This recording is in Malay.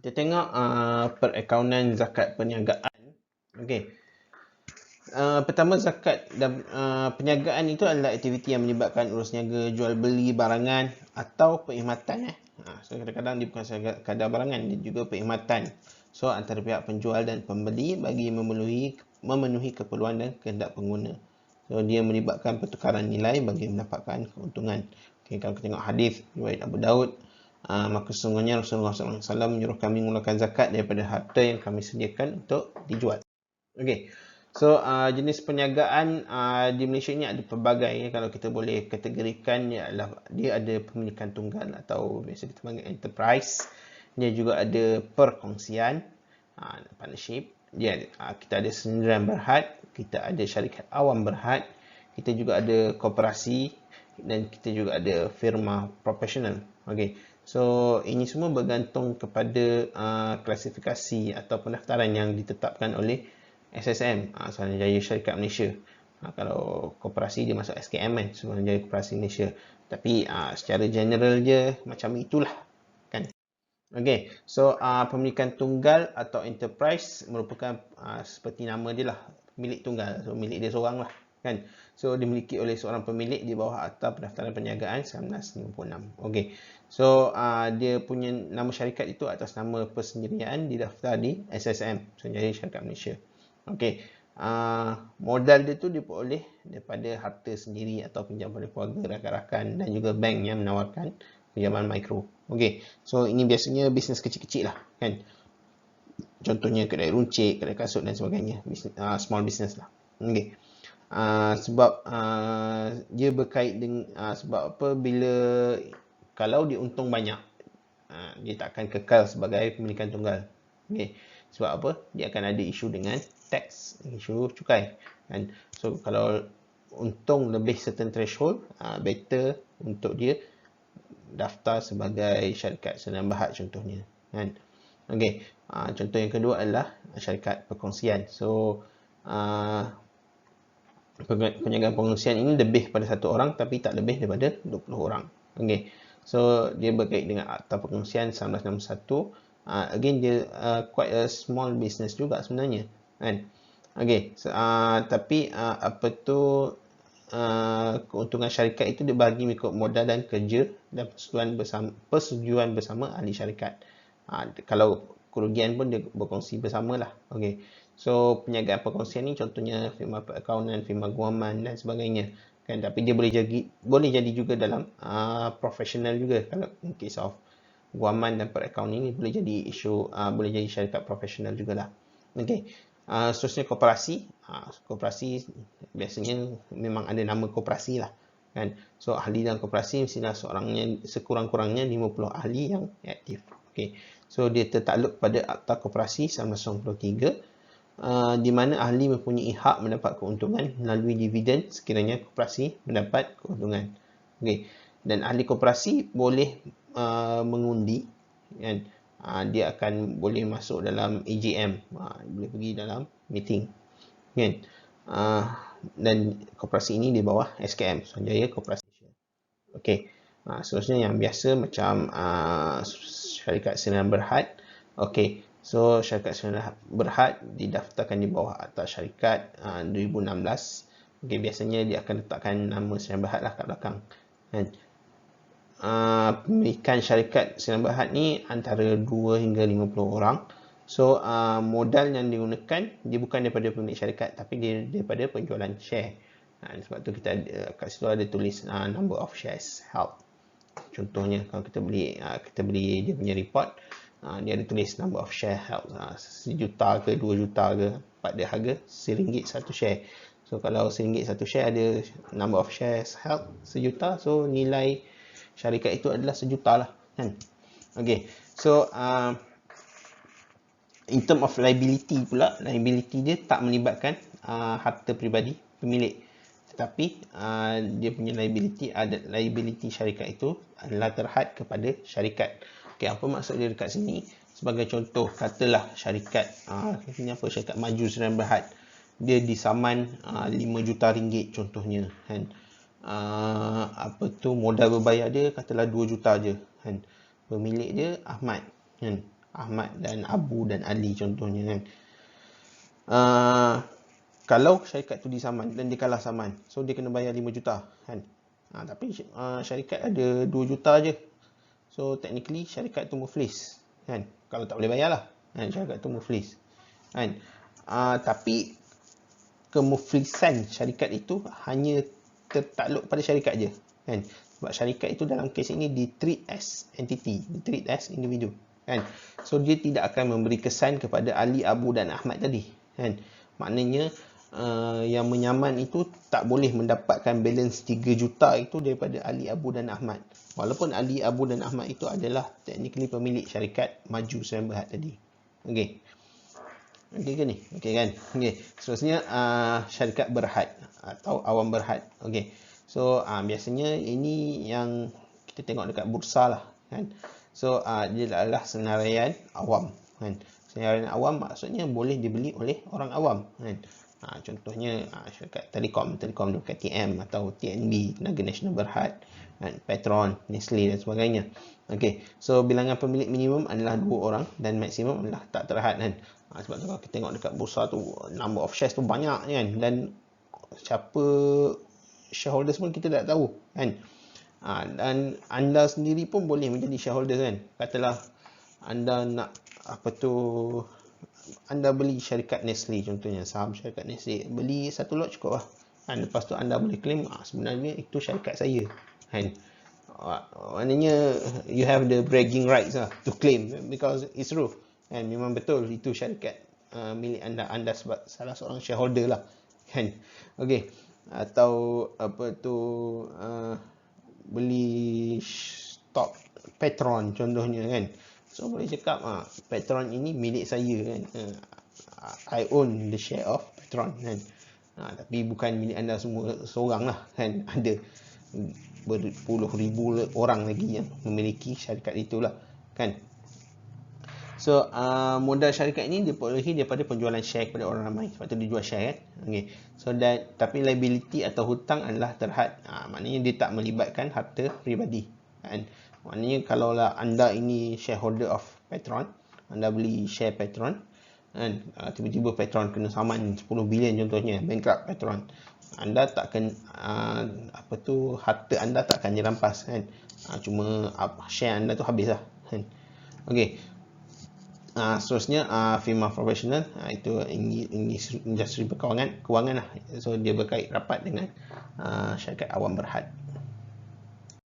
Kita tengok perakaunan zakat perniagaan. Okey. Pertama, zakat dan perniagaan itu adalah aktiviti yang melibatkan urus niaga, jual beli barangan atau perkhidmatan. So kadang-kadang dia bukan sekadar barangan, dia juga perkhidmatan. So antara pihak penjual dan pembeli bagi memenuhi keperluan dan kehendak pengguna. So dia melibatkan pertukaran nilai bagi mendapatkan keuntungan. Okay, kalau kita tengok hadis riwayat Abu Daud, maka sesungguhnya Rasulullah SAW menyuruh kami mengeluarkan zakat daripada harta yang kami sediakan untuk dijual. Okey. So jenis perniagaan di Malaysia ni ada pelbagai. Kalau kita boleh kategorikan, dia ada pemilikan tunggal atau biasa kita panggil enterprise. Dia juga ada perkongsian, partnership. Kita ada sendirian berhad, kita ada syarikat awam berhad, kita juga ada koperasi dan kita juga ada firma profesional. Okey. So ini semua bergantung kepada klasifikasi atau pendaftaran yang ditetapkan oleh SSM, Suruhanjaya Syarikat Malaysia. Kalau koperasi dia masuk SKM kan, Suruhanjaya Koperasi Malaysia. Tapi secara general je macam itulah kan. Okey, so pemilikan tunggal atau enterprise merupakan seperti nama dia lah, milik tunggal. So milik dia seorang lah kan. So dimiliki oleh seorang pemilik di bawah Akta Pendaftaran Perniagaan 1956. Okey. So dia punya nama syarikat itu atas nama persendirian didaftar di SSM, Suruhanjaya Syarikat Malaysia. Okey. Modal dia tu diperoleh daripada harta sendiri atau pinjaman dari keluarga, rakan-rakan dan juga bank yang menawarkan pinjaman mikro. Okey. So ini biasanya bisnes kecil-kecil lah kan. Contohnya kedai runcit, kedai kasut dan sebagainya. Small business lah. Okey. Sebab dia berkait dengan sebab apa, bila kalau dia untung banyak, dia tak akan kekal sebagai pemilikan tunggal. Okay. Sebab apa? Dia akan ada isu dengan tax, isu cukai kan. So kalau untung lebih certain threshold, better untuk dia daftar sebagai syarikat sendirian berhad contohnya kan. Okey. Contoh yang kedua adalah syarikat perkongsian. So perniagaan perkongsian ini lebih pada satu orang tapi tak lebih daripada 20 orang. Okey. So dia berkait dengan Akta Perkongsian 1961. Again dia quite a small business juga sebenarnya kan. Okey. Tapi apa tu, keuntungan syarikat itu dibagi mengikut modal dan kerja dan persetujuan bersama ahli syarikat. Kalau kerugian pun dia berkongsi bersamalah. Okey. So perniagaan perkongsian ni contohnya firma perakaunan, firma guaman dan sebagainya kan. Tapi dia boleh jadi juga dalam profesional juga. Kalau in case of guaman dan perakaunan ni boleh jadi boleh jadi syarikat profesional jugalah. Okey. Seterusnya koperasi. Koperasi biasanya memang ada nama koperasi lah kan. So ahli dalam koperasi mestilah sekurang-kurangnya 50 ahli yang aktif. Okey. So dia tertakluk pada Akta Koperasi 1993, di mana ahli mempunyai hak mendapat keuntungan melalui dividen sekiranya koperasi mendapat keuntungan. Okey. Dan ahli koperasi boleh mengundi kan. Dia akan boleh masuk dalam AGM, boleh pergi dalam meeting kan. Dan koperasi ini di bawah SKM, Suruhanjaya Koperasi Malaysia. Okey. Seterusnya yang biasa macam syarikat sendirian berhad. Okey. So syarikat sendirian berhad didaftarkan di bawah Akta Syarikat 2016. Okey, biasanya dia akan letakkan nama sendirian berhad lah kat belakang kan. Pemilikan syarikat sendirian berhad ni antara 2 hingga 50 orang. So modal yang digunakan dia bukan daripada pemilik syarikat tapi dia daripada penjualan share. Sebab tu kita kat situ ada tulis number of shares held. Contohnya kalau kita beli dia punya report, dia ada tulis number of share held, 1 juta ke 2 juta ke, pada harga RM1 satu share. So kalau RM1 satu share ada number of shares held 1 juta, so nilai syarikat itu adalah 1 juta lah kan. Okey. So in term of liability pula, liability dia tak melibatkan harta peribadi pemilik, tetapi dia punya liability syarikat itu adalah terhad kepada syarikat. Okey, apa maksud dia dekat sini? Sebagai contoh, katalah syarikat ini apa, syarikat Maju Sdn Bhd, dia disaman RM5 juta contohnya kan. Apa tu, modal berbayar dia katalah 2 juta je kan. Pemilik dia Ahmad kan. Ahmad dan Abu dan Ali contohnya kan. Kalau syarikat tu disaman dan dia kalah saman, so dia kena bayar 5 juta kan. Tapi syarikat ada 2 juta je. So technically syarikat tu muflis kan. Kalau tak boleh bayar lah kan, syarikat tu muflis kan. Tapi kemuflisan syarikat itu hanya tertakluk pada syarikat je kan. Sebab syarikat itu dalam kes ini di treat as entity, di treat as individu kan. So dia tidak akan memberi kesan kepada Ali, Abu dan Ahmad tadi kan. Maknanya yang menyaman itu tak boleh mendapatkan balance 3 juta itu daripada Ali, Abu dan Ahmad. Walaupun Ali, Abu dan Ahmad itu adalah technically pemilik syarikat Maju Sdn Bhd tadi. Okey. Okey ke ni? Okey kan? Okey. Seterusnya syarikat berhad atau awam berhad. Okey. So biasanya ini yang kita tengok dekat bursa lah kan. So dia adalah senaraian awam kan. Senaraian awam maksudnya boleh dibeli oleh orang awam kan. Contohnya syarikat Telekom dekat TM atau TNB, Tenaga Nasional Berhad, Petron, Nestle dan sebagainya. Okey, so bilangan pemilik minimum adalah 2 orang dan maksimum adalah tak terhad kan. Sebab tu kalau kita tengok dekat bursa tu number of shares tu banyak kan, dan siapa shareholders pun kita tak tahu kan. Dan anda sendiri pun boleh menjadi shareholders kan. Katalah anda nak anda beli syarikat Nestle contohnya, saham syarikat Nestle, beli 1 lot cukup lah kan. Lepas tu anda boleh claim sebenarnya itu syarikat saya kan. Maknanya you have the bragging rights lah to claim because it's true kan. Memang betul itu syarikat milik anda sebab salah seorang shareholder lah kan. Okey, atau beli stok Petron contohnya kan. So boleh cakap Petron ini milik saya kan. I own the share of Petron kan. Tapi bukan milik anda semua seorang lah kan. Ada berpuluh ribu orang lagi yang memiliki syarikat itulah kan. So modal syarikat ini diperolehi daripada penjualan share kepada orang ramai. Sebab tu dia jual share kan. Okay. So tapi liability atau hutang adalah terhad. Maknanya dia tak melibatkan harta peribadi kan. Maknanya kalaulah anda ini shareholder of Petron, anda beli share Petron kan, tiba-tiba Petron kena saman 10 bilion contohnya, bankrupt Petron, anda takkan harta anda takkan dirampas kan. Cuma share anda tu habis lah kan. Okey. Seterusnya firma profesional, itu industri kewangan lah. So dia berkait rapat dengan syarikat awam berhad.